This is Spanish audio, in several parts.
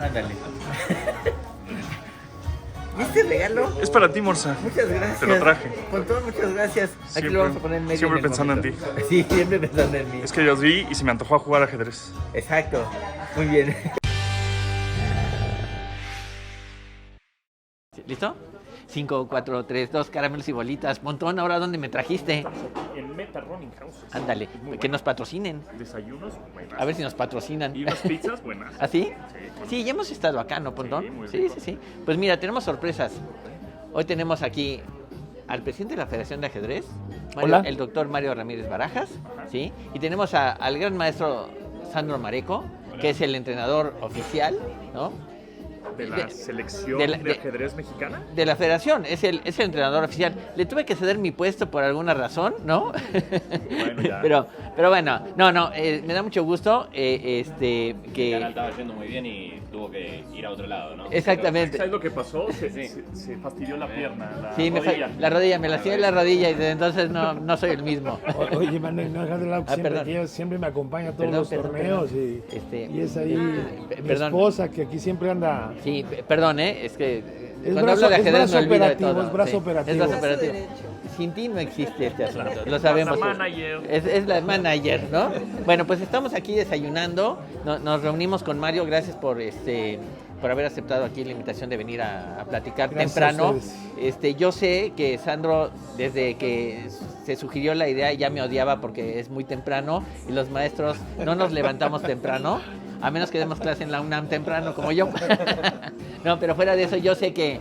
Ándale. ¿Y este regalo? Es para ti, Morsa. Muchas gracias. Te lo traje. Pontón, muchas gracias. Aquí Siempre- lo vamos a poner en medio. siempre en el pensando en momento. Sí, siempre pensando en mí. Es que yo os vi y se me antojó a jugar ajedrez. Exacto. Muy bien. ¿Listo? 5, 4, 3, 2, caramelos y bolitas. Montón, ¿ahora dónde me trajiste? En Meta Running House. Ándale, que nos patrocinen. Desayunos buenas. A ver si nos patrocinan. Y unas pizzas buenas. ¿Ah, sí? Sí. Sí, ya hemos estado acá, ¿no, Pontón? Sí, muy Sí, rico. sí, sí. Pues mira, tenemos sorpresas. Hoy tenemos aquí al presidente de la Federación de Ajedrez, Hola. el doctor Mario Ramírez Barajas, ¿sí? Y tenemos al gran maestro Sandro Mareco, que es el entrenador oficial, ¿no? De la selección de de, la- ajedrez mexicana. De la federación, es el entrenador oficial. Le tuve que ceder mi puesto por alguna razón, ¿no? Bueno, ya. pero bueno, no, me da mucho gusto El canal que... estaba yendo muy bien y tuvo que ir a otro lado, ¿no? Exactamente. ¿Sabes lo que pasó? Se Sí. fastidió la pierna, la Sí, rodilla. la rodilla, me lastimé la rodilla y desde entonces no soy el mismo. Oye, Manuel, no dejas de lado que siempre, perdón. que ella siempre me acompaña a todos Perdón, los perdón, torneos perdón. y es ahí mi perdón. esposa que aquí siempre anda. Sí, perdón, es que Es cuando brazo- hablo de es ajedrez brazo me olvido de operativo, todo. es brazo operativo. Es brazo Brazo operativo. Sin ti no existe este asunto, lo sabemos. La manager. Es la manager, ¿no? Bueno, pues estamos aquí desayunando, nos reunimos con Mario, gracias por haber aceptado aquí la invitación de venir a platicar Gracias temprano. a ustedes. Yo sé que Sandro, desde que se sugirió la idea, ya me odiaba porque es muy temprano y los maestros no nos levantamos temprano, a menos que demos clase en la UNAM temprano, como yo. No, pero fuera de eso, yo sé que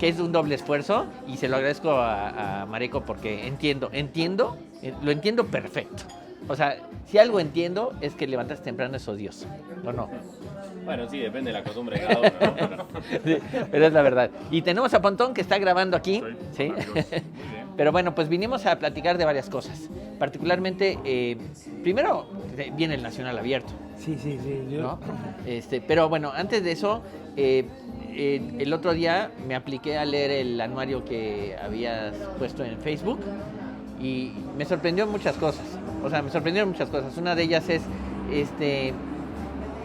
es un doble esfuerzo y se lo agradezco a Mareco porque lo entiendo perfecto. O sea, si algo entiendo es que levantarse temprano es odioso, ¿o no? Bueno, sí, depende de la costumbre de cada uno, ¿no? Pero- Sí, pero es la verdad. Y tenemos a Pontón que está grabando aquí, Sí, ¿sí? maravilloso. Muy bien. Pero bueno, pues vinimos a platicar de varias cosas. Particularmente, primero viene el Nacional Abierto, Sí, yo- ¿no? Pero bueno, antes de eso, el otro día me apliqué a leer el anuario que habías puesto en Facebook y me sorprendió muchas cosas. O sea, me sorprendieron muchas cosas. Una de ellas es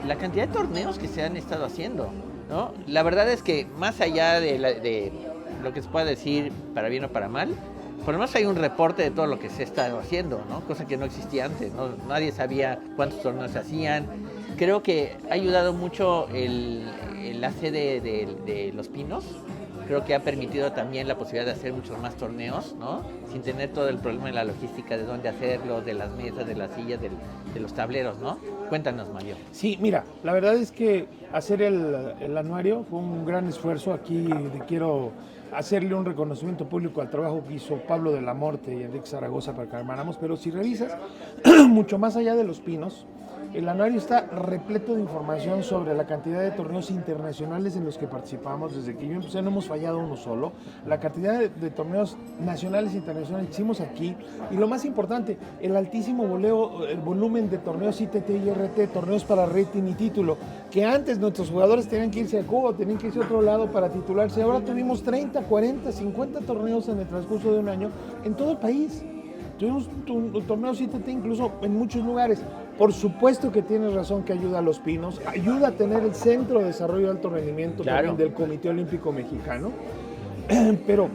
la cantidad de torneos que se han estado haciendo, ¿no? La verdad es que más allá de lo que se pueda decir para bien o para mal, por lo menos hay un reporte de todo lo que se ha estado haciendo, ¿no? Cosa que no existía antes, ¿no? Nadie sabía cuántos torneos se hacían. Creo que ha ayudado mucho la sede de Los Pinos. Creo que ha permitido también la posibilidad de hacer muchos más torneos, ¿no? Sin tener todo el problema de la logística, de dónde hacerlo, de las mesas, de las sillas, de los tableros, ¿no? Cuéntanos, Mario. Sí, mira, la verdad es que hacer el anuario fue un gran esfuerzo. Aquí quiero hacerle un reconocimiento público al trabajo que hizo Pablo de la Morte y Enrique Zaragoza para que armáramos, pero si revisas, mucho más allá de Los Pinos, el anuario está repleto de información sobre la cantidad de torneos internacionales en los que participamos. Desde que yo empecé no hemos fallado uno solo. La cantidad de torneos nacionales e internacionales que hicimos aquí. Y lo más importante, el altísimo el volumen de torneos ITT y RT, torneos para rating y título, que antes nuestros jugadores tenían que irse a Cuba, tenían que irse a otro lado para titularse. Ahora tuvimos 30, 40, 50 torneos en el transcurso de un año en todo el país. Tuvimos torneos ITT incluso en muchos lugares. Por supuesto que tienes razón que ayuda a Los Pinos, ayuda a tener el Centro de Desarrollo de Alto Rendimiento Claro. también del Comité Olímpico Mexicano, pero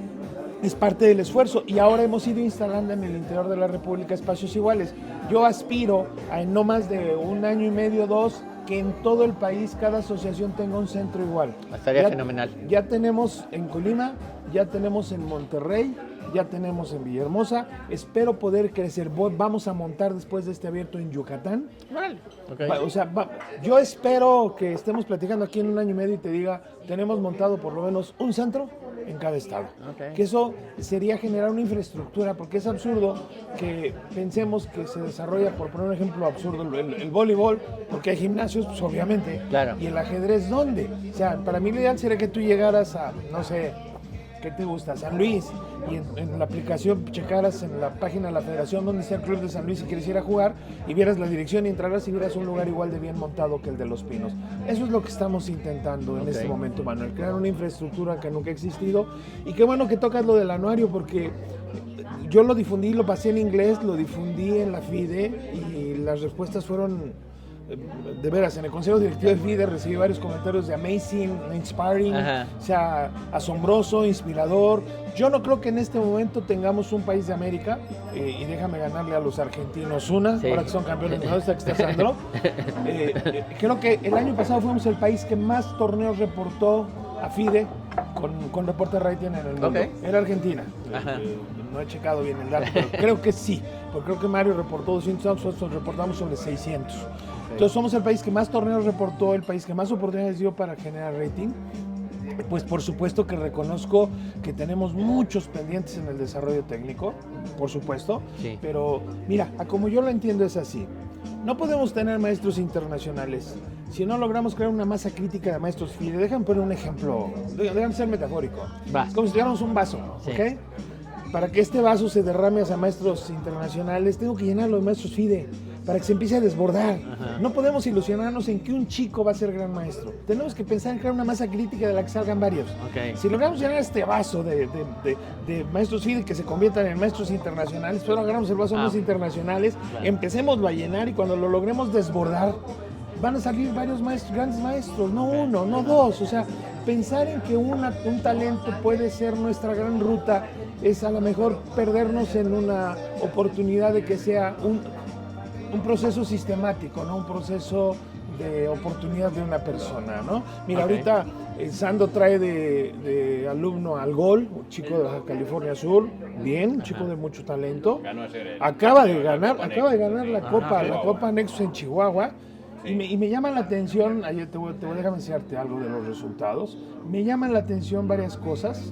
es parte del esfuerzo y ahora hemos ido instalando en el interior de la República espacios iguales. Yo aspiro a en no más de un año y medio, 2, que en todo el país cada asociación tenga un centro igual. Estaría fenomenal. Ya tenemos en Colima, ya tenemos en Monterrey, ya tenemos en Villahermosa. Espero poder crecer. Vamos a montar después de este abierto en Yucatán. O sea, yo espero que estemos platicando aquí en un año y medio y te diga, tenemos montado por lo menos un centro en cada estado. Ok. Que eso sería generar una infraestructura, porque es absurdo que pensemos que se desarrolla, por poner un ejemplo absurdo, el voleibol, porque hay gimnasios, pues obviamente. Claro. ¿Y el ajedrez dónde? O sea, para mí lo ideal sería que tú llegaras a, no sé, ¿qué te gusta? San Luis, y en la aplicación checaras en la página de la federación donde está el club de San Luis si quieres ir a jugar y vieras la dirección y entraras y vieras un lugar igual de bien montado que el de Los Pinos. Eso es lo que estamos intentando en este momento, Manuel, crear una infraestructura que nunca ha existido. Y qué bueno que tocas lo del anuario, porque yo lo difundí, lo pasé en inglés, lo difundí en la FIDE y las respuestas fueron de veras, en el Consejo Directivo de FIDE recibí varios comentarios de amazing, inspiring, Ajá. o sea, asombroso, inspirador. Yo no creo que en este momento tengamos un país de América, y déjame ganarle a los argentinos una, Sí. ahora que son campeones del mundo, que está Sandro. Creo que el año pasado fuimos el país que más torneos reportó a FIDE con reporte de rating en el mundo. Ok. Era Argentina. Ajá. No he checado bien el dato, pero creo que sí, porque creo que Mario reportó 200, nosotros reportamos sobre 600. Entonces somos el país que más torneos reportó, el país que más oportunidades dio para generar rating. Pues por supuesto que reconozco que tenemos muchos pendientes en el desarrollo técnico, por supuesto, Sí. pero mira, a como yo lo entiendo es así. No podemos tener maestros internacionales si no logramos crear una masa crítica de maestros FIDE. Déjame poner un ejemplo, déjame ser metafórico. Va. Es como si tuviéramos un vaso, Sí. ¿ok? Para que este vaso se derrame hacia maestros internacionales, tengo que llenarlo de maestros FIDE para que se empiece a desbordar. Ajá. No podemos ilusionarnos en que un chico va a ser gran maestro. Tenemos que pensar en crear una masa crítica de la que salgan varios. Ok. Si logramos llenar este vaso de maestros FIDE que se conviertan en maestros internacionales, pero agarramos el vaso de maestros internacionales, Claro. empecémoslo a llenar y cuando lo logremos desbordar, van a salir varios maestros, grandes maestros, no uno, no dos. O sea, pensar en que un talento puede ser nuestra gran ruta es a lo mejor perdernos en una oportunidad de que sea un proceso sistemático, ¿no? Un proceso de oportunidad de una persona, ¿no? Mira, Ok. ahorita Sando trae de alumno al Gol, un chico de Baja California Sur, bien, un chico de mucho talento. Ganó ayer el- Acaba de la ganar Copa la Nexus. Copa, la Chihuahua. Copa Nexus en Chihuahua. Sí. Y me llama la atención, ayer déjame enseñarte algo de los resultados. Me llaman la atención varias cosas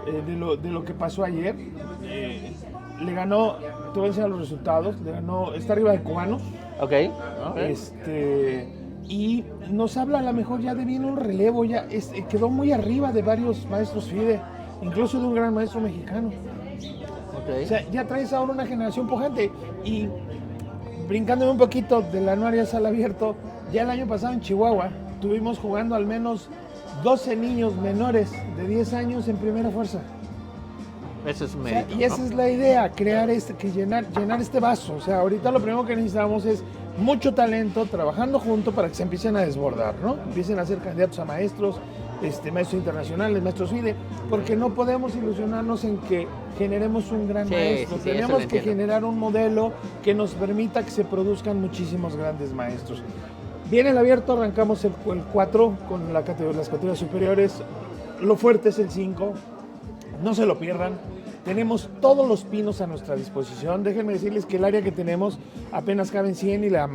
de lo que pasó ayer. Le ganó, te voy a enseñar los resultados, le ganó, está arriba de cubanos. Ok. Y nos habla a lo mejor ya de bien un relevo, ya quedó muy arriba de varios maestros FIDE, incluso de un gran maestro mexicano. Ok. O sea, ya traes ahora una generación pujante. Y brincándome un poquito del anuario a sala abierto, ya el año pasado en Chihuahua tuvimos jugando al menos 12 niños menores de 10 años en primera fuerza. Eso es un O sea, mérito. y esa ¿no? es la idea, crear llenar este vaso. O sea, ahorita lo primero que necesitamos es mucho talento trabajando junto para que se empiecen a desbordar, ¿no? Empiecen a ser candidatos a maestros, maestros internacionales, maestros FIDE, porque no podemos ilusionarnos en que generemos un gran Sí, maestro. sí, sí, eso Tenemos lo que entiendo. generar un modelo que nos permita que se produzcan muchísimos grandes maestros. Viene el abierto, arrancamos el 4 con las categorías superiores. Lo fuerte es el 5. No se lo pierdan. Tenemos todos los pinos a nuestra disposición. Déjenme decirles que el área que tenemos apenas caben 100 y la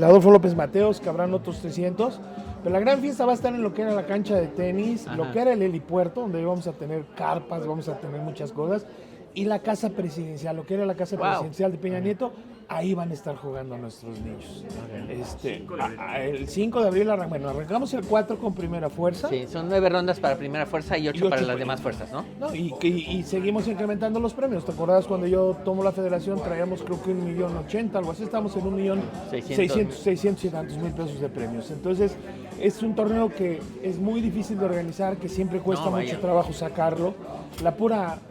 Adolfo López Mateos cabrán otros 300. Pero la gran fiesta va a estar en lo que era la cancha de tenis, Ajá. lo que era el helipuerto, donde vamos a tener carpas, vamos a tener muchas cosas. Y la casa presidencial, lo que era la casa Wow. presidencial de Peña Nieto, ahí van a estar jugando nuestros niños. El 5 de abril, arrancamos el 4 con primera fuerza. Sí, son 9 rondas para primera fuerza y 8 Y para ocho las para- demás fuerzas, ¿no? No, y seguimos incrementando los premios. ¿Te acordás cuando yo tomo la federación? Traíamos creo que 1.080.000, algo así. Estamos en 1.600.000 y tantos mil pesos de premios. Entonces, es un torneo que es muy difícil de organizar, que siempre cuesta No, mucho vaya. trabajo sacarlo.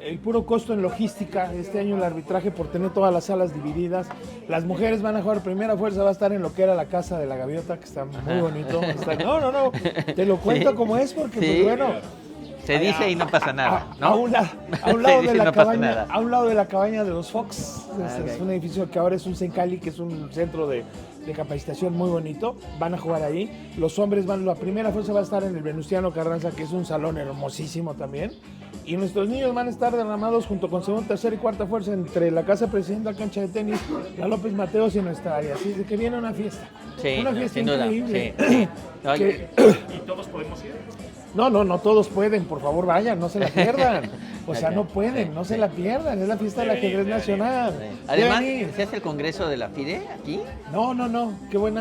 El puro costo en logística, este año el arbitraje por tener todas las salas divididas. Las mujeres van a jugar primera fuerza, va a estar en lo que era la Casa de la Gaviota, que está muy bonito. No, te lo cuento Sí. como es, porque Sí. pues bueno... Se dice y no pasa nada, ¿no? A un lado Se de dice y la no pasa cabaña, nada. a un lado de la cabaña de los Fox, es Ok. un edificio que ahora es un Sencali, que es un centro de capacitación muy bonito. Van a jugar ahí. Los hombres la primera fuerza va a estar en el Venustiano Carranza, que es un salón hermosísimo también. Y nuestros niños van a estar derramados junto con segunda, tercera y cuarta fuerza entre la Casa Presidenta, cancha de tenis, la López Mateos y nuestra área. Así de que viene una fiesta. Sí, Una fiesta sin duda. increíble. Sí. Oye, Que- ¿Y todos podemos ir? No todos pueden, por favor vayan, no se la pierdan. O sea, Ok. no pueden, no se la pierdan, es la fiesta del ajedrez nacional. Además, Deben ir. ¿se hace el congreso de la FIDE aquí? No, qué buen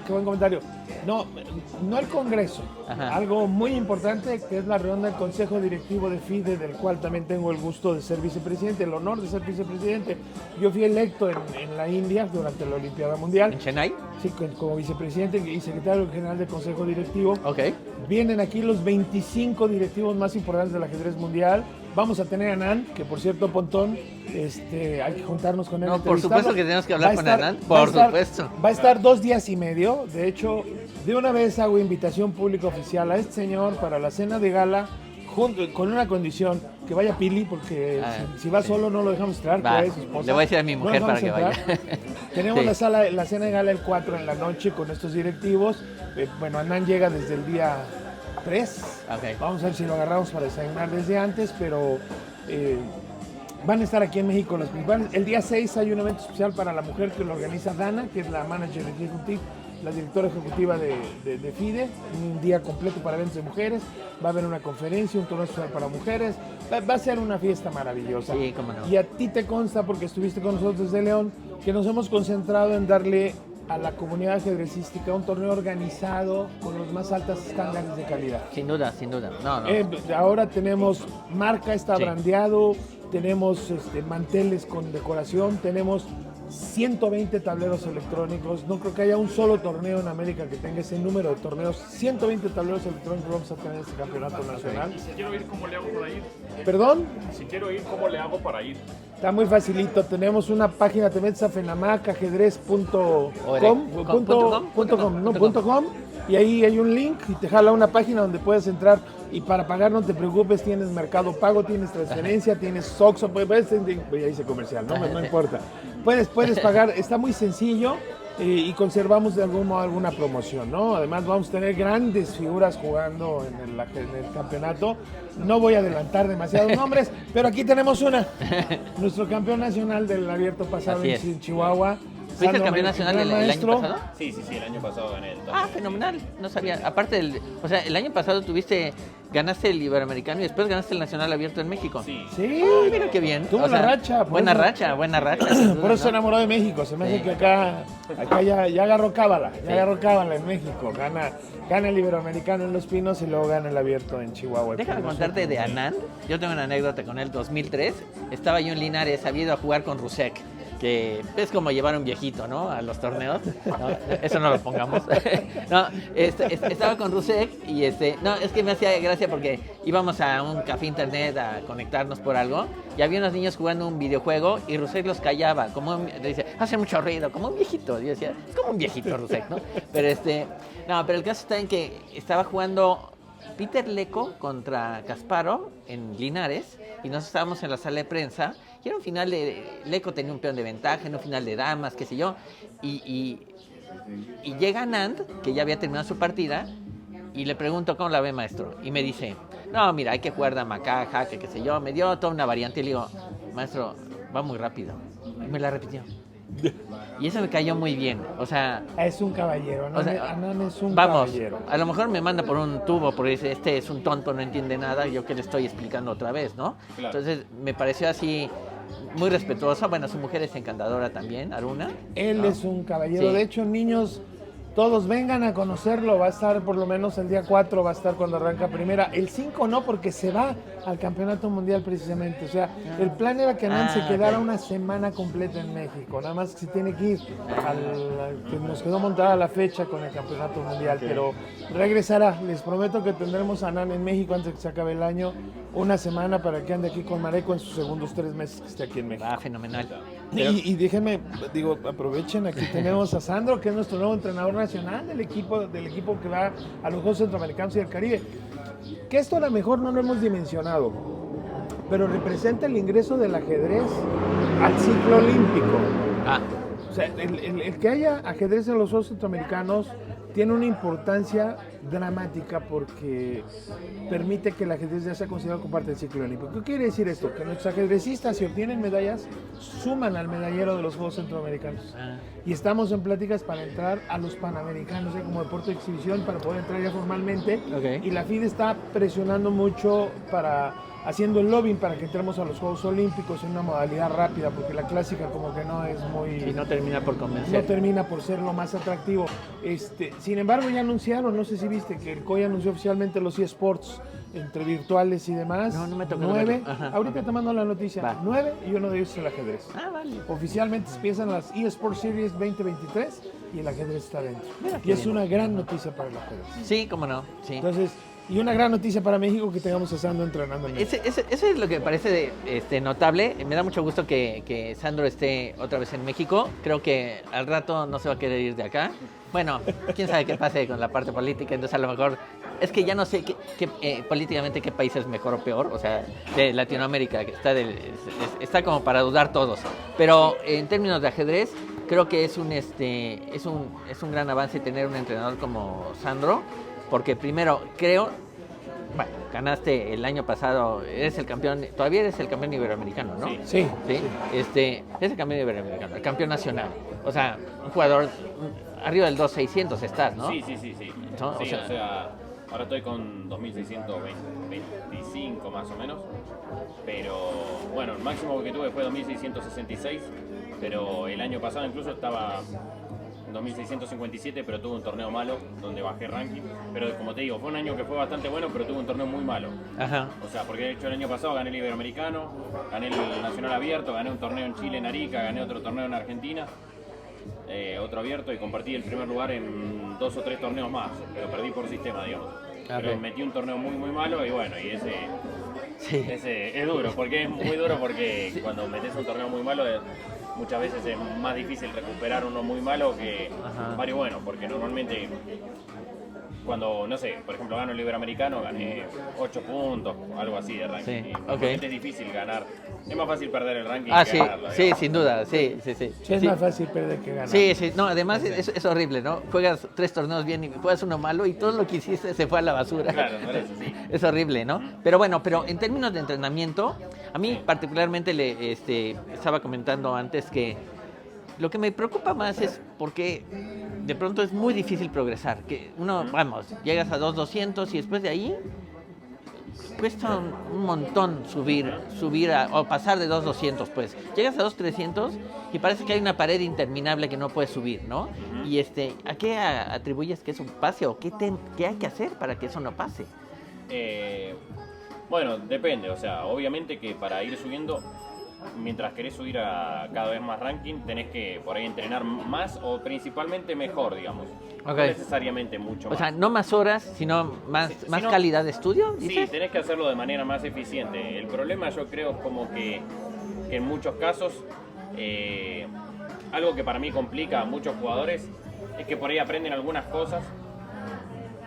comentario. No el Congreso. Ajá. Algo muy importante que es la reunión del Consejo Directivo de FIDE, del cual también tengo el gusto de ser vicepresidente, el honor de ser vicepresidente. Yo fui electo en la India durante la Olimpiada Mundial. ¿En Chennai? Sí, como vicepresidente y secretario general del Consejo Directivo. Ok. Vienen aquí los 25 directivos más importantes del ajedrez mundial. Vamos a tener a Anand, que por cierto, Pontón, hay que juntarnos con él. No, por supuesto que tenemos que hablar con Anand, Va a por estar- supuesto. Va a estar 2 días y medio. De hecho, de una vez hago invitación pública oficial a este señor para la cena de gala, con una condición, que vaya Pili, porque si va solo no lo dejamos entrar, Va, que es su esposa. le voy a decir a mi No mujer lo para dejamos que vaya. Tenemos Sí. la cena de gala el 4 en la noche con estos directivos. Bueno, Anand llega desde el día 3. Ok. Vamos a ver si lo agarramos para desayunar desde antes, pero van a estar aquí en México los principales. El día 6 hay un evento especial para la mujer que lo organiza Dana, que es la manager ejecutiva, la directora ejecutiva de FIDE, un día completo para eventos de mujeres. Va a haber una conferencia, un torneo especial para mujeres. Va a ser una fiesta maravillosa. Sí, cómo no. Y a ti te consta, porque estuviste con nosotros desde León, que nos hemos concentrado en darle a la comunidad ajedrecística un torneo organizado con los más altos estándares de calidad. Sin duda, sin duda. No, no. Ahora tenemos marca, está Sí. brandeado, tenemos manteles con decoración, tenemos 120 tableros electrónicos. No creo que haya un solo torneo en América que tenga ese número de torneos. 120 tableros electrónicos vamos a tener en este campeonato nacional. Si quiero ir, ¿cómo le hago para ir? ¿Perdón? Si quiero ir, ¿cómo le hago para ir? Está muy facilito. Tenemos una página, te metes a fenamacajedrez.com, y ahí hay un link y te jala una página donde puedes entrar, y para pagar no te preocupes, tienes Mercado Pago, tienes transferencia, tines Soxo, ya hice comercial, no importa. Puedes pagar, está muy sencillo. Y conservamos de algún modo alguna promoción, ¿no? Además vamos a tener grandes figuras jugando en el campeonato. No voy a adelantar demasiados nombres, pero aquí tenemos una. Nuestro campeón nacional del abierto pasado Así es. en Chihuahua. ¿Fuiste el Sandro campeón nacional gran el año maestro. pasado? Sí, el año pasado gané el Ah, fenomenal. No sabía. Aparte o sea, el año pasado ganaste el Iberoamericano y después ganaste el Nacional Abierto en México. Sí. Sí, Mira qué bien. tuvo O sea, la racha. por Buena eso- racha. sin duda, Por eso se ¿no? enamoró de México. Se me hace Sí. que acá ya agarró cábala. Sí. Ya agarró cábala en México. Gana el Iberoamericano en Los Pinos y luego gana el abierto en Chihuahua. Déjame contarte de Anand. Yo tengo una anécdota con él. 2003. Estaba yo en Linares, había ido a jugar con Rusek, que es como llevar un viejito, ¿no? A los torneos. No, eso no lo pongamos. No, estaba con Rusek y no, es que me hacía gracia porque íbamos a un café internet a conectarnos por algo y había unos niños jugando un videojuego y Rusek los callaba, le dice, hace mucho ruido, como un viejito. Y yo decía, es como un viejito Rusek, ¿no? Pero pero el caso está en que estaba jugando Peter Leco contra Kasparov en Linares y nosotros estábamos en la sala de prensa y era un final Leco tenía un peón de ventaja, en un final de damas, qué sé yo, y llega Anand, que ya había terminado su partida, y le pregunto, ¿cómo la ve, maestro? Y me dice, no, mira, hay que jugar dama acá, jaque, qué sé yo. Me dio toda una variante y le digo, maestro, va muy rápido. Y me la repitió. Y eso me cayó muy bien, o sea... Es un caballero, O sea, Anand es un vamos, caballero. a lo mejor me manda por un tubo porque dice, este es un tonto, no entiende nada, yo que le estoy explicando otra vez, ¿no? Claro. Entonces me pareció así muy respetuosa. Bueno, su mujer es encantadora también, Aruna. Él ¿no? es un caballero. Sí. De hecho, niños, todos vengan a conocerlo. Va a estar por lo menos el día 4, va a estar cuando arranca primera. El 5 no, porque se va al campeonato mundial precisamente. O sea, el plan era que Anand se quedara ok. una semana completa en México. Nada más que se tiene que ir que nos quedó montada la fecha con el campeonato mundial. Pero regresará. Les prometo que tendremos a Anand en México antes de que se acabe el año. Una semana para que ande aquí con Mareco en sus segundos 3 meses que esté aquí en México. Va, fenomenal. Pero- Y déjenme, aprovechen, aquí tenemos a Sandro, que es nuestro nuevo entrenador nacional del equipo que va a los Juegos Centroamericanos y del Caribe. Que esto a lo mejor no lo hemos dimensionado, pero representa el ingreso del ajedrez al ciclo olímpico. Ah, O sea, el que haya ajedrez en los Juegos Centroamericanos tiene una importancia dramática porque permite que el ajedrez ya sea considerado como parte del ciclo olímpico. ¿Qué quiere decir esto? Que nuestros ajedrecistas, si obtienen medallas, suman al medallero de los Juegos Centroamericanos. ah, Y estamos en pláticas para entrar a los Panamericanos, como deporte de exhibición, para poder entrar ya formalmente. Ok. Y la FIDE está presionando mucho para haciendo el lobbying para que entremos a los Juegos Olímpicos en una modalidad rápida, porque la clásica como que no es muy... Y no termina por no convencer. termina por ser lo más atractivo. Sin embargo, ya anunciaron, no sé si viste, que el COI anunció oficialmente los eSports entre virtuales y demás. No me tocó 9. verlo. Ajá, Ahorita ok. te mando la noticia. Va. 9 y uno de ellos es el ajedrez. Ah, vale. Oficialmente empiezan las eSports Series 2023 y el ajedrez está dentro. Mira Y qué es bien. una gran noticia para el ajedrez. Sí, cómo no, sí. Entonces, y una gran noticia para México que tengamos a Sandro entrenando en México. Eso es lo que me parece notable. Me da mucho gusto que Sandro esté otra vez en México. Creo que al rato no se va a querer ir de acá. Bueno, quién sabe qué pase con la parte política. Entonces, a lo mejor es que ya no sé políticamente qué país es mejor o peor. O sea, de Latinoamérica, que está como para dudar todos. Pero en términos de ajedrez, creo que es un gran avance tener un entrenador como Sandro. Porque primero, creo, bueno, ganaste el año pasado, eres el campeón, todavía eres el campeón iberoamericano, ¿no? Sí. Sí, ¿Sí? Es el campeón iberoamericano, el campeón nacional. O sea, un jugador arriba del 2600 estás, ¿no? Sí. No, Sí, o o sea- sea, ahora estoy con 2625 más o menos. Pero bueno, el máximo que tuve fue 2666. Pero el año pasado incluso estaba en 2657, pero tuve un torneo malo donde bajé ranking. Pero como te digo, fue un año que fue bastante bueno, pero tuve un torneo muy malo. Ajá. O sea, porque de hecho el año pasado gané el Iberoamericano, gané el Nacional Abierto, gané un torneo en Chile, en Arica, gané otro torneo en Argentina, otro abierto, y compartí el primer lugar en 2 o 3 torneos más, pero perdí por sistema, digamos. Pero Ok. metí un torneo muy muy malo y bueno, y Sí. ese es duro, porque es muy duro porque cuando metes un torneo muy malo muchas veces es más difícil recuperar uno muy malo que Ajá. varios buenos, porque normalmente cuando, no sé, por ejemplo, gano el Iberoamericano, gané 8 puntos, algo así de ranking. Sí, Y ok. normalmente es difícil ganar. Es más fácil perder el ranking Ah, que sí, ganarlo. sí, digamos. sin duda, sí. Sí, es más fácil perder que ganar. Sí, sí, no, además es horrible, ¿no? Juegas 3 torneos bien y juegas uno malo y todo lo que hiciste se fue a la basura. Claro, por eso, sí. Es horrible, ¿no? Pero bueno, pero en términos de entrenamiento, a mí particularmente estaba comentando antes que lo que me preocupa más es porque de pronto es muy difícil progresar. Que uno, vamos, llegas a 2,200 y después de ahí cuesta un montón subir o pasar de 2,200, pues. Llegas a 2,300 y parece que hay una pared interminable que no puedes subir, ¿no? Y ¿a qué atribuyes que eso pase o qué hay que hacer para que eso no pase? Bueno, depende, o sea, obviamente que para ir subiendo, mientras querés subir a cada vez más ranking, tenés que por ahí entrenar más o principalmente mejor, digamos. Ok. No necesariamente mucho O más. sea, no más horas, sino más Si no- calidad de estudio, Sí, ¿dices? tenés que hacerlo de manera más eficiente. El problema yo creo es como que en muchos casos, algo que para mí complica a muchos jugadores es que por ahí aprenden algunas cosas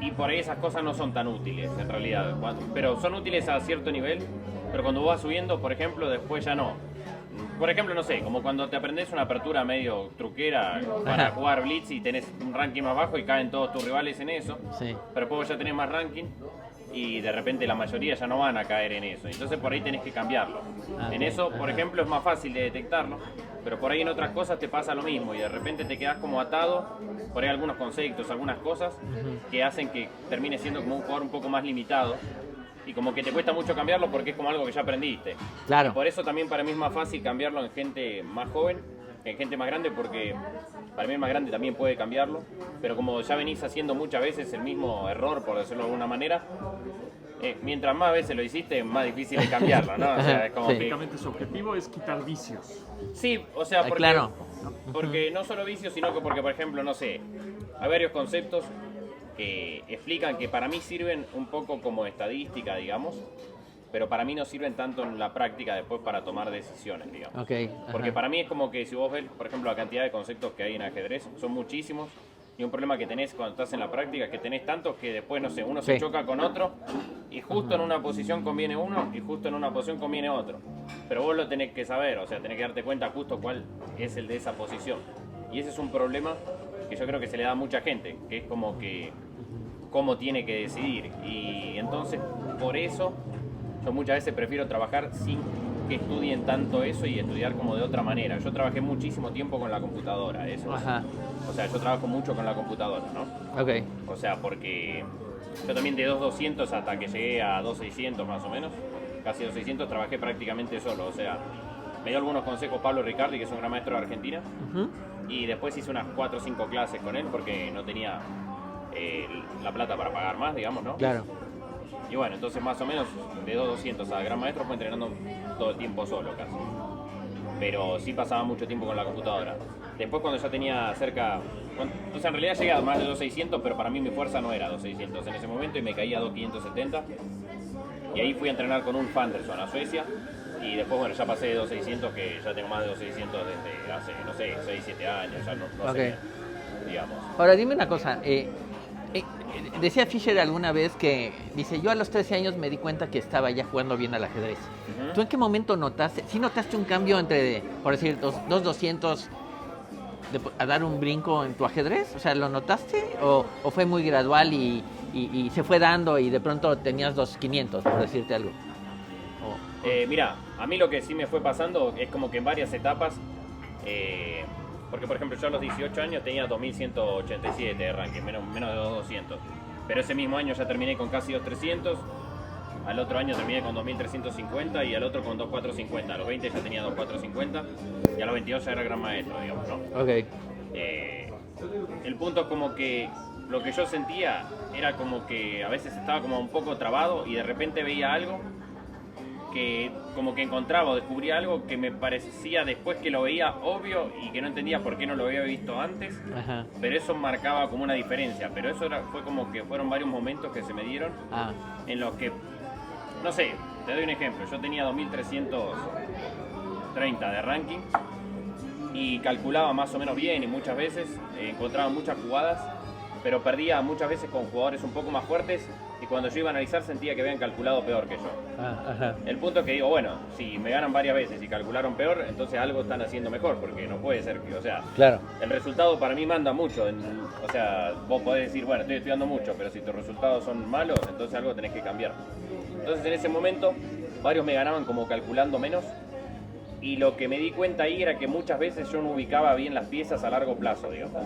y por ahí esas cosas no son tan útiles en realidad. Pero son útiles a cierto nivel, pero cuando vos vas subiendo, por ejemplo, después ya no. Por ejemplo, no sé, como cuando te aprendes una apertura medio truquera para Ajá. jugar Blitz y tenés un ranking más bajo y caen todos tus rivales en eso. Sí. Pero después ya tenés más ranking y de repente la mayoría ya no van a caer en eso. Entonces por ahí tenés que cambiarlo. Ah, En ok. eso, por ejemplo, es más fácil de detectarlo, pero por ahí en otras cosas te pasa lo mismo y de repente te quedas como atado por ahí algunos conceptos, algunas cosas que hacen que termines siendo como un jugador un poco más limitado y como que te cuesta mucho cambiarlo porque es como algo que ya aprendiste. Claro. Por eso también para mí es más fácil cambiarlo en gente más joven que en gente más grande, porque para mí el más grande también puede cambiarlo, pero como ya venís haciendo muchas veces el mismo error, por decirlo de alguna manera, mientras más veces lo hiciste, más difícil es cambiarlo, ¿no? O sea, es como Sí. que... Básicamente su objetivo es quitar vicios. Sí, o sea, porque, Claro. porque no solo vicios, sino que porque, por ejemplo, no sé, hay varios conceptos que explican que para mí sirven un poco como estadística, digamos, pero para mí no sirven tanto en la práctica después para tomar decisiones, digamos. Ok. ajá. Porque para mí es como que si vos ves, por ejemplo, la cantidad de conceptos que hay en ajedrez, son muchísimos. Y un problema que tenés cuando estás en la práctica es que tenés tantos que después, no sé, uno se Sí. choca con otro y justo en una posición conviene uno y justo en una posición conviene otro. Pero vos lo tenés que saber, o sea, tenés que darte cuenta justo cuál es el de esa posición. Y ese es un problema que yo creo que se le da a mucha gente, que es como que cómo tiene que decidir. Y entonces, por eso, yo muchas veces prefiero trabajar sin que estudien tanto eso y estudiar como de otra manera. Yo trabajé muchísimo tiempo con la computadora, eso es. Ajá. O sea, yo trabajo mucho con la computadora, ¿no? Ok. O sea, porque yo también de 2.200 hasta que llegué a 2.600 más o menos, casi 200, trabajé prácticamente solo. O sea, me dio algunos consejos Pablo Ricardi, que es un gran maestro de Argentina. Y después hice unas 4 o 5 clases con él porque no tenía la plata para pagar más, digamos, ¿no? Claro. Y bueno, entonces más o menos de 200 a gran maestro fue entrenando todo el tiempo solo casi. Pero sí pasaba mucho tiempo con la computadora. Después cuando ya tenía cerca... Entonces en realidad llegué a más de 2600, pero para mí mi fuerza no era 2600 en ese momento y me caía a 2570. Y ahí fui a entrenar con un Fanderson a Suecia. Y después, bueno, ya pasé de 2600, que ya tengo más de 2600 desde hace, no sé, 6, 7 años, ya no sé, digamos. Ahora dime una cosa, decía Fischer alguna vez que, dice, yo a los 13 años me di cuenta que estaba ya jugando bien al ajedrez. ¿Tú en qué momento notaste, sí notaste un cambio entre, por decir, 200 a dar un brinco en tu ajedrez? O sea, ¿lo notaste o fue muy gradual y se fue dando y de pronto tenías 2500, por decirte algo? Mira, a mí lo que sí me fue pasando es como que en varias etapas, porque por ejemplo yo a los 18 años tenía 2187 de ranking, menos de 200, pero ese mismo año ya terminé con casi 2300, al otro año terminé con 2350 y al otro con 2450, a los 20 ya tenía 2450 y a los 22 ya era gran maestro, digamos, ¿no? Ok. El punto es como que lo que yo sentía era como que a veces estaba como un poco trabado y de repente veía algo que como que encontraba o descubría algo que me parecía después que lo veía obvio y que no entendía por qué no lo había visto antes. Ajá. Pero eso marcaba como una diferencia, pero eso fue como que fueron varios momentos que se me dieron en los que, no sé, te doy un ejemplo, yo tenía 2330 de ranking y calculaba más o menos bien y muchas veces encontraba muchas jugadas, pero perdía muchas veces con jugadores un poco más fuertes y cuando yo iba a analizar sentía que habían calculado peor que yo. Ajá. El punto es que digo, bueno, si me ganan varias veces y calcularon peor, entonces algo están haciendo mejor, porque no puede ser que, o sea, claro, el resultado para mí manda mucho. O sea, vos podés decir, bueno, estoy estudiando mucho, pero si tus resultados son malos, entonces algo tenés que cambiar. Entonces en ese momento, varios me ganaban como calculando menos. Y lo que me di cuenta ahí era que muchas veces yo no ubicaba bien las piezas a largo plazo, digamos.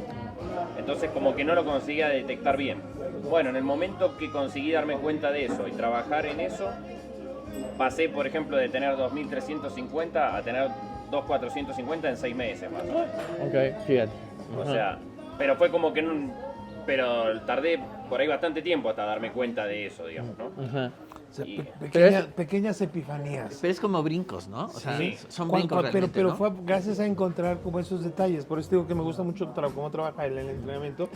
Entonces como que no lo conseguía detectar bien. Bueno, en el momento que conseguí darme cuenta de eso y trabajar en eso, pasé, por ejemplo, de tener 2350 a tener 2450 en 6 meses más o menos. Ok, fíjate. O sea, pero fue como que pero tardé por ahí bastante tiempo hasta darme cuenta de eso, digamos, ¿no? O sea, pequeñas epifanías. Pero es como brincos, ¿no? O sea, sí. son brincos realmente, pero ¿no? fue gracias a encontrar como esos detalles. Por eso digo que me gusta mucho cómo trabaja él en el entrenamiento,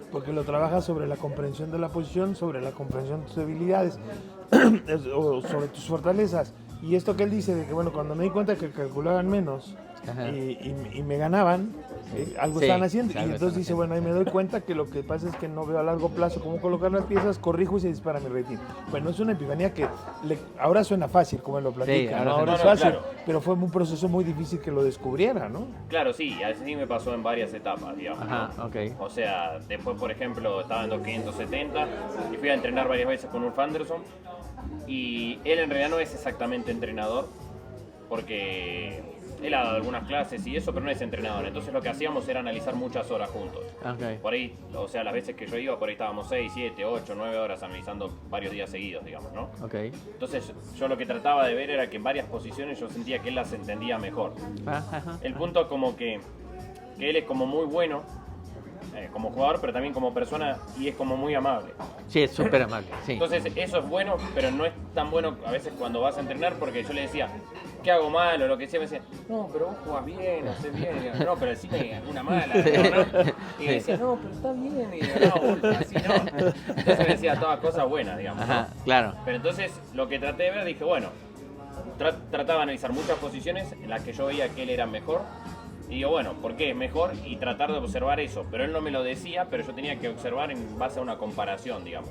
porque lo trabaja sobre la comprensión de la posición, sobre la comprensión de tus debilidades o sobre tus fortalezas. Y esto que él dice de que, bueno, cuando me di cuenta que calculaban menos y me ganaban, algo estaban haciendo. Y entonces dice, bueno, ahí me doy cuenta que lo que pasa es que no veo a largo plazo cómo colocar las piezas, corrijo y se dispara mi rating. Bueno, es una epifanía que ahora suena fácil, como él lo platica, sí, ahora es fácil, claro. Pero fue un proceso muy difícil que lo descubriera, ¿no? Claro, sí, así me pasó en varias etapas, digamos. Ajá, ok. O sea, después, por ejemplo, estaba en 2570 y fui a entrenar varias veces con Ulf Andersson. Y él en realidad no es exactamente entrenador, porque él ha dado algunas clases y eso, pero no es entrenador. Entonces lo que hacíamos era analizar muchas horas juntos. Okay. Por ahí, o sea, las veces que yo iba, por ahí estábamos 6, 7, 8, 9 horas analizando varios días seguidos, digamos, ¿no? Okay. Entonces yo lo que trataba de ver era que en varias posiciones yo sentía que él las entendía mejor. El punto es como que él es como muy bueno como jugador, pero también como persona, y es como muy amable. Sí, es súper amable, sí. Entonces eso es bueno, pero no es tan bueno a veces cuando vas a entrenar, porque yo le decía, ¿qué hago mal? O lo que sea, me decía, no, pero vos jugás bien, haces bien. Y digo, no, pero decime una mala, ¿no? Y me decía, no, pero está bien. Y digo, no, así no. Entonces me decía todas cosas buenas, digamos. Ajá, ¿no? claro. Pero entonces lo que traté de ver, dije, bueno, trataba de analizar muchas posiciones en las que yo veía que él era mejor. Y digo, bueno, ¿por qué es mejor? Y tratar de observar eso. Pero él no me lo decía, pero yo tenía que observar en base a una comparación, digamos.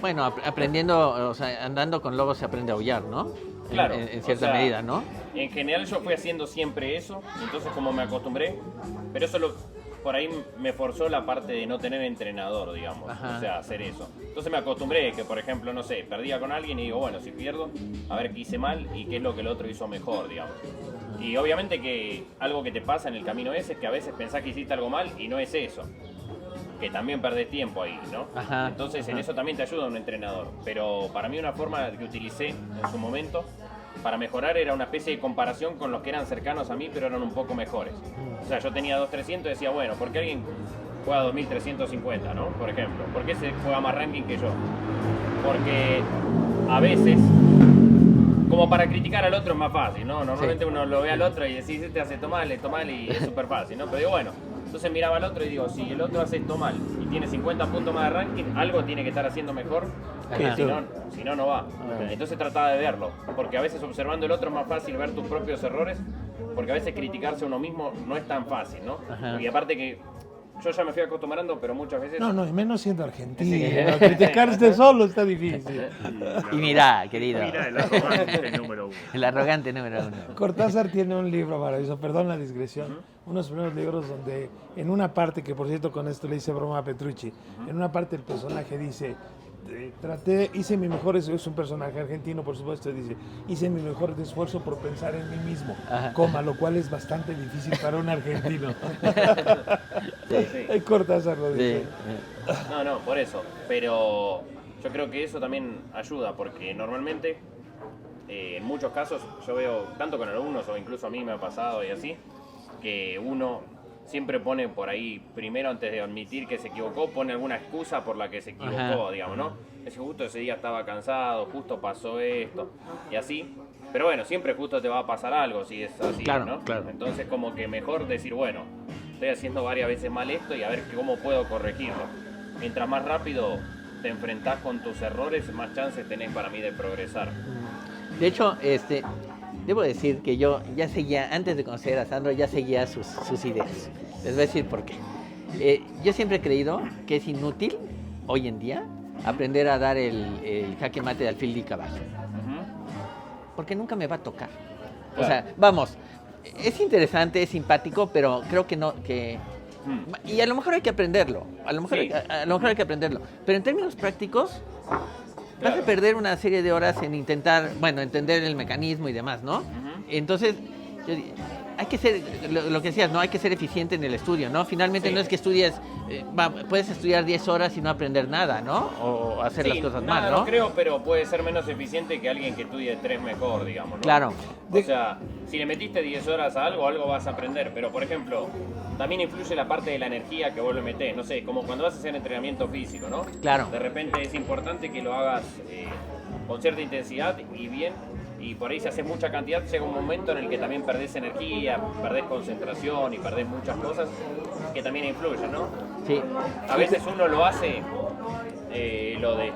Bueno, aprendiendo, o sea, andando con lobos se aprende a aullar, ¿no? Claro. En cierta medida, ¿no? En general yo fui haciendo siempre eso, entonces como me acostumbré, pero eso por ahí me forzó la parte de no tener entrenador, digamos. Ajá. O sea, hacer eso. Entonces me acostumbré que, por ejemplo, no sé, perdía con alguien y digo, bueno, si pierdo, a ver qué hice mal y qué es lo que el otro hizo mejor, digamos. Y obviamente que algo que te pasa en el camino ese es que a veces pensás que hiciste algo mal y no es eso. que también perdés tiempo ahí, ¿no? Ajá, Entonces en ajá. eso también te ayuda un entrenador. Pero para mí una forma que utilicé en su momento para mejorar era una especie de comparación con los que eran cercanos a mí, pero eran un poco mejores. O sea, yo tenía 2.300 y decía, bueno, ¿por qué alguien juega 2.350, ¿no? Por ejemplo, ¿por qué se juega más ranking que yo? Porque a veces, como para criticar al otro es más fácil, ¿no? Normalmente uno lo ve al otro y decís, este hace esto mal y es súper fácil, ¿no? Pero digo, bueno, entonces miraba al otro y digo, si el otro hace esto mal y tiene 50 puntos más de ranking, algo tiene que estar haciendo mejor, Ajá. si no, no va. Entonces trataba de verlo, porque a veces observando el otro es más fácil ver tus propios errores, porque a veces criticarse a uno mismo no es tan fácil, ¿no? Ajá. Y aparte que yo ya me fui acostumbrando, pero muchas veces... No, y menos siendo argentino. Sí. Criticarse solo está difícil. Y mirá, querido. Mira, el arrogante número 1. El arrogante número 1. Cortázar tiene un libro maravilloso, perdón la digresión, unos primeros libros donde en una parte, que por cierto con esto le hice broma a Petrucci, en una parte el personaje dice, hice mi mejor, es un personaje argentino por supuesto, dice, hice mi mejor esfuerzo por pensar en mí mismo, Ajá. lo cual es bastante difícil para un argentino. Sí. Cortázar lo Sí. dice. No, por eso. Pero yo creo que eso también ayuda, porque normalmente, en muchos casos, yo veo, tanto con alumnos o incluso a mí me ha pasado y así, que uno siempre pone por ahí, primero antes de admitir que se equivocó, pone alguna excusa por la que se equivocó, Ajá. digamos, ¿no? Es que justo ese día estaba cansado, justo pasó esto, y así. Pero bueno, siempre justo te va a pasar algo si es así, Claro, ¿no? claro. Entonces como que mejor decir, bueno, estoy haciendo varias veces mal esto y a ver cómo puedo corregirlo. Mientras más rápido te enfrentás con tus errores, más chances tenés para mí de progresar. De hecho, debo decir que yo ya seguía, antes de conocer a Sandro, ya seguía sus ideas. Les voy a decir por qué. Yo siempre he creído que es inútil, hoy en día, aprender a dar el jaque mate de alfil y caballo. Porque nunca me va a tocar. O Claro. sea, vamos, es interesante, es simpático, pero creo que no, y a lo mejor hay que aprenderlo, a lo mejor, Sí. a lo mejor hay que aprenderlo. Pero en términos prácticos, vas Claro. a perder una serie de horas en intentar, bueno, entender el mecanismo y demás, ¿no? Entonces, hay que ser, lo que decías, ¿no? Hay que ser eficiente en el estudio, ¿no? Finalmente Sí. no es que estudies, puedes estudiar 10 horas y no aprender nada, ¿no? O hacer Sí, las cosas nada, mal, ¿no? no creo, pero puede ser menos eficiente que alguien que estudie 3 mejor, digamos, ¿no? Claro. O sea, si le metiste 10 horas a algo, algo vas a aprender. Pero, por ejemplo, también influye la parte de la energía que vos le metés. No sé, como cuando vas a hacer entrenamiento físico, ¿no? Claro. De repente es importante que lo hagas con cierta intensidad y bien. Y por ahí si haces mucha cantidad, llega un momento en el que también perdés energía, perdés concentración y perdés muchas cosas que también influyen, ¿no? Sí. A veces uno lo hace, lo de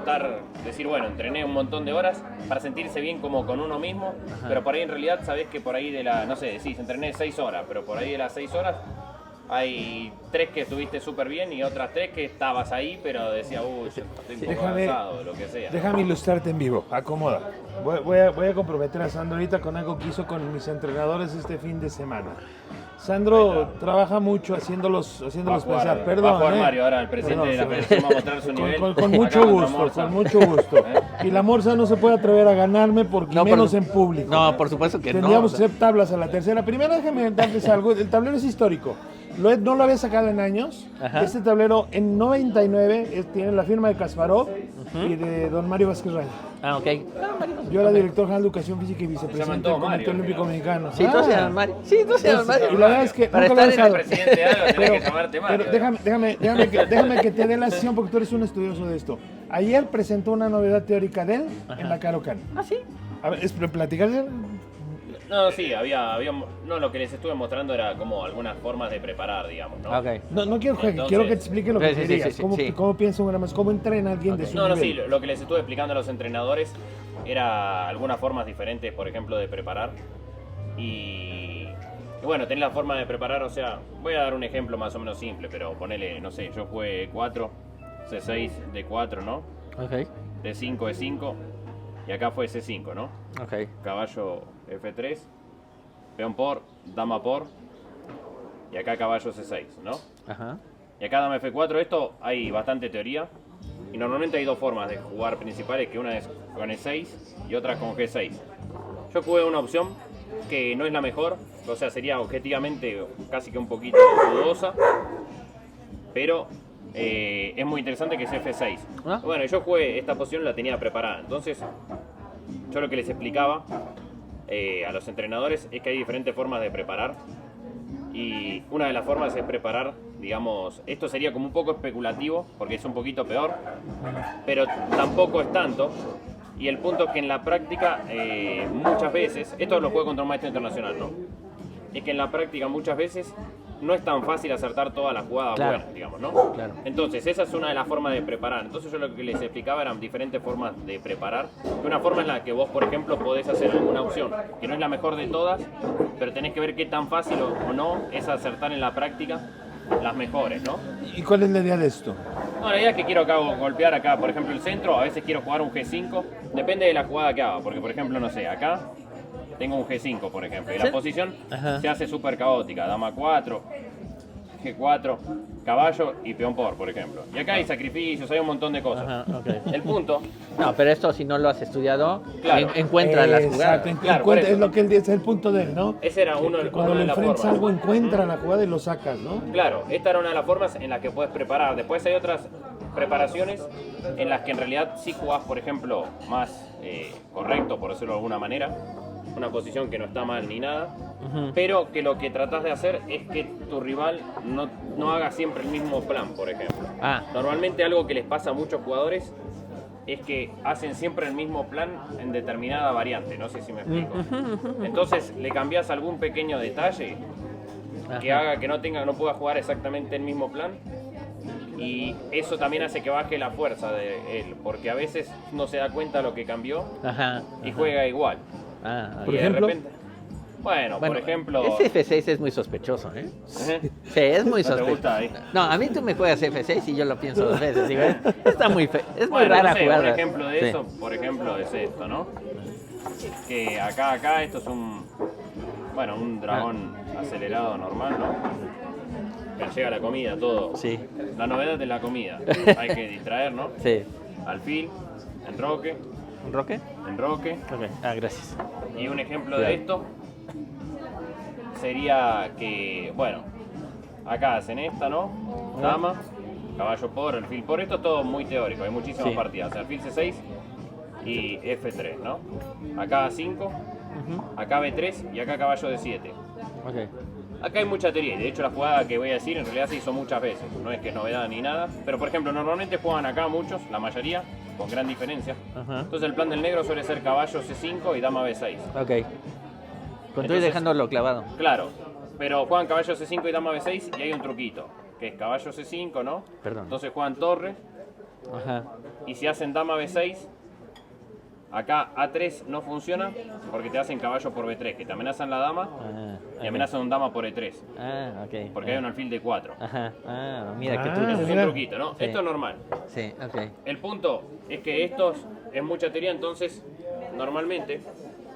decir, bueno, entrené un montón de horas para sentirse bien como con uno mismo, Ajá. pero por ahí en realidad sabés que por ahí no sé, decís, entrené 6 horas, pero por ahí de las 6 horas hay 3 que estuviste súper bien y otras 3 que estabas ahí, pero decía, uy, yo estoy un poco Déjame- cansado, lo que sea. Déjame ilustrarte en vivo, acomoda. Voy a comprometer a Sandro ahorita con algo que hizo con mis entrenadores este fin de semana. Sandro trabaja mucho haciéndolos Va a jugar, pensar, perdón. va a jugar Mario, ahora el presidente de la federación va a mostrar su nivel. Con Acá mucho contra gusto, Morsa. con mucho gusto. Y la Morsa no se puede atrever a ganarme porque No, menos por- en público. No, por supuesto que Tendríamos no. que hacer tablas a la tercera. Primero déjame darles algo. El tablero es histórico. No lo había sacado en años. Ajá. Este tablero en 99 tiene la firma de Kasparov y de don Mario Vázquez Raya. Ah, ok. Yo era director general de Educación Física y vicepresidente todos del Comité Mario, Olímpico al Mexicano. Sí, todos se llaman Mario. Sí, todos se llaman Entonces, Mario. y la verdad es que Para nunca lo estar he en el usado. presidente de algo, tenés que llamarte Mario. Pero déjame que te dé la sesión porque tú eres un estudioso de esto. Ayer presentó una novedad teórica de él en la Carocan. Ah, sí. A ver, platicarle. No, sí, no, lo que les estuve mostrando era como algunas formas de preparar, digamos, ¿no? Ok. No quiero que Entonces- quiero que te explique lo que Sí, sí, querías. sí, ¿Cómo, sí. cómo piensa una más? ¿Cómo entrena a alguien de Ok. su No, sí, nivel? lo que les estuve explicando a los entrenadores era algunas formas diferentes, por ejemplo, de preparar. Y bueno, tenés la forma de preparar, o sea, voy a dar un ejemplo más o menos simple, pero ponele, no sé, yo jugué 4, C6 de 4, ¿no? Ok. D5 de 5, y acá fue C5, ¿no? Ok. Caballo F3, peón por, dama por, y acá caballo C6, ¿no? Ajá. Y acá dama F4, esto hay bastante teoría. Y normalmente hay dos formas de jugar principales, que una es con E6 y otra con G6. Yo jugué una opción que no es la mejor, o sea, sería objetivamente casi que un poquito dudosa, pero es muy interesante, que es F6. ¿Ah? Bueno, yo jugué esta posición, la tenía preparada. Entonces, yo lo que les explicaba a los entrenadores es que hay diferentes formas de preparar. Y una de las formas es preparar, digamos, esto sería como un poco especulativo, porque es un poquito peor, pero tampoco es tanto. Y el punto es que en la práctica, muchas veces, esto lo juego contra un maestro internacional, ¿no? Es que en la práctica muchas veces no es tan fácil acertar todas las jugadas Claro. buenas, digamos, ¿no? Claro. Entonces, esa es una de las formas de preparar. Entonces, yo lo que les explicaba eran diferentes formas de preparar. Una forma en la que vos, por ejemplo, podés hacer alguna opción, que no es la mejor de todas, pero tenés que ver qué tan fácil o no es acertar en la práctica las mejores, ¿no? ¿Y cuál es la idea de esto? No, la idea es que quiero acá golpear acá, por ejemplo, el centro. A veces quiero jugar un G5, depende de la jugada que haga, porque, por ejemplo, no sé, acá tengo un G5, por ejemplo, y la Sí. posición Ajá. se hace súper caótica. Dama 4, G4, caballo y peón por ejemplo. Y acá hay sacrificios, hay un montón de cosas. Ajá, ok. El punto, No, pero esto si no lo has estudiado, Claro. encuentra las jugadas. Exacto, Claro, por es eso. lo que él dice, es el punto de él, ¿no? ese era uno, Que cuando una le de las enfrentas formas. algo, encuentra la jugada y lo sacas, ¿no? Claro, esta era una de las formas en las que puedes preparar. Después hay otras preparaciones en las que en realidad sí jugás, por ejemplo, más correcto, por decirlo de alguna manera. Una posición que no está mal ni nada, pero que lo que tratás de hacer es que tu rival no haga siempre el mismo plan, por ejemplo. Ah, Normalmente algo que les pasa a muchos jugadores es que hacen siempre el mismo plan en determinada variante, no sé si me explico. Entonces le cambiás algún pequeño detalle que ajá. haga que no pueda jugar exactamente el mismo plan, y eso también hace que baje la fuerza de él, porque a veces no se da cuenta lo que cambió Ajá, y ajá. juega igual. Ah, Por Y ok. de ejemplo. repente, bueno, por ejemplo, Ese F6 es muy sospechoso, ¿eh? ¿eh? Sí, es muy ¿No te sospechoso. gusta ahí? No, a mí tú me juegas F6 y yo lo pienso dos veces. Digo, está muy es muy Bueno, rara no sé, jugada. un ejemplo de Sí. eso, por ejemplo, es esto, ¿no? Que acá esto es un dragón acelerado normal, ¿no? Que llega la comida, todo. Sí, La novedad de la comida. Hay que distraer, ¿no? sí. Alfil, enroque, ¿Un roque? enroque. Ok, gracias. Y un ejemplo de esto sería que, bueno, acá hacen esta, ¿no? Dama, caballo por, alfil por. Esto es todo muy teórico, hay muchísimas Sí. partidas. Alfil C6 y F3, ¿no? Acá A5, acá B3 y acá caballo D7. Ok. Acá hay mucha teoría, de hecho la jugada que voy a decir en realidad se hizo muchas veces, no es que es novedad ni nada, pero por ejemplo normalmente juegan acá muchos, la mayoría, con gran diferencia. Ajá. Entonces el plan del negro suele ser caballo C5 y dama B6. Ok. Estoy Entonces- dejándolo clavado. Claro, pero juegan caballo C5 y dama B6 y hay un truquito, que es caballo C5, ¿no? Perdón. Entonces juegan torre Ajá. y si hacen dama B6, acá A3 no funciona porque te hacen caballo por B3, que te amenazan la dama Ah, y amenazan un dama por E3, Ah, ok. porque hay un alfil de 4. Ajá. Ah, mira qué Ah, Ese truco. es mira. un truquito, ¿no? Sí. Esto es normal. Sí, ok. El punto es que estos es mucha teoría, entonces normalmente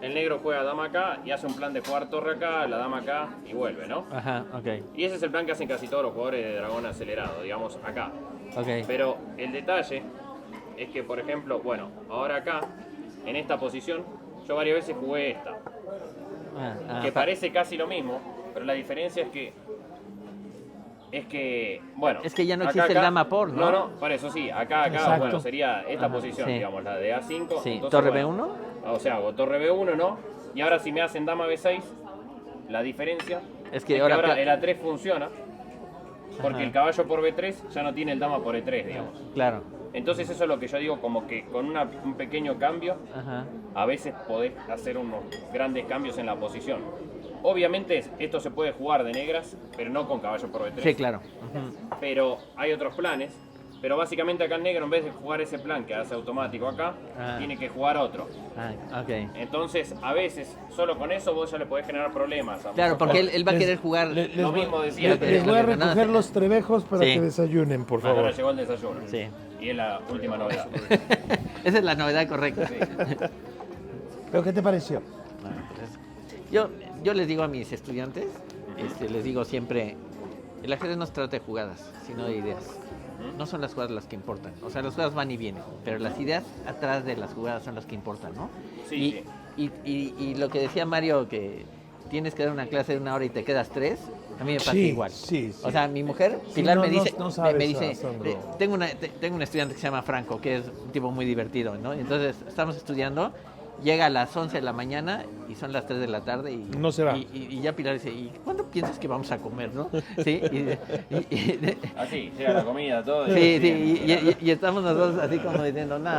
el negro juega dama acá y hace un plan de jugar torre acá, la dama acá y vuelve, ¿no? Ajá, ok. Y ese es el plan que hacen casi todos los jugadores de dragón acelerado, digamos acá. Ok. Pero el detalle es que, por ejemplo, bueno, ahora acá, en esta posición, yo varias veces jugué esta, que parece casi lo mismo, pero la diferencia es que, bueno... Es que ya no acá, existe el acá- dama por, ¿no? No, por eso sí, acá, Exacto. bueno, sería esta Ajá, posición, sí. digamos, la de A5. Sí, entonces, torre bueno, B1. O sea, hago torre B1, ¿no? Y ahora si me hacen dama B6, la diferencia Es que ahora el A3 funciona, porque Ajá. el caballo por B3 ya no tiene el dama por E3, digamos. Claro. Entonces eso es lo que yo digo, como que con un pequeño cambio, Ajá. a veces podés hacer unos grandes cambios en la posición. Obviamente esto se puede jugar de negras, pero no con caballo por B3. Sí, claro. Ujú. Pero hay otros planes. Pero básicamente acá el negro, en vez de jugar ese plan que hace automático acá, Ah. tiene que jugar otro. Ah, ok. Entonces, a veces, solo con eso vos ya le podés generar problemas. a Claro, muchos porque jugadores. él va a querer jugar. Lo mismo decía Les, que- les voy a lo que recoger ganaste. los trebejos para Sí. que desayunen, por Ahora favor. llegó el desayuno. Sí. Y es la última novedad. Esa es la novedad correcta. ¿Pero qué te pareció? Bueno, pues, yo les digo a mis estudiantes, les digo siempre, el ajedrez no se trata de jugadas, sino de ideas. No son las jugadas las que importan. O sea, las jugadas van y vienen, pero las ideas atrás de las jugadas son las que importan, ¿no? Sí, Y lo que decía Mario, que tienes que dar una clase de 1 hora y te quedas 3, a mí me pasa Sí, igual. sí. O sea, mi mujer, Sí, Pilar, no, me dice, no sabes, me dice Sandro. tengo un estudiante que se llama Franco, que es un tipo muy divertido, ¿no? Entonces, estamos estudiando, llega a las 11 de la mañana y son las 3 de la tarde y No se va. Y ya Pilar dice, ¿y cuándo piensas que vamos a comer, no? Sí, Así, llega la comida, todo. sí, y estamos nosotros así como diciendo, no.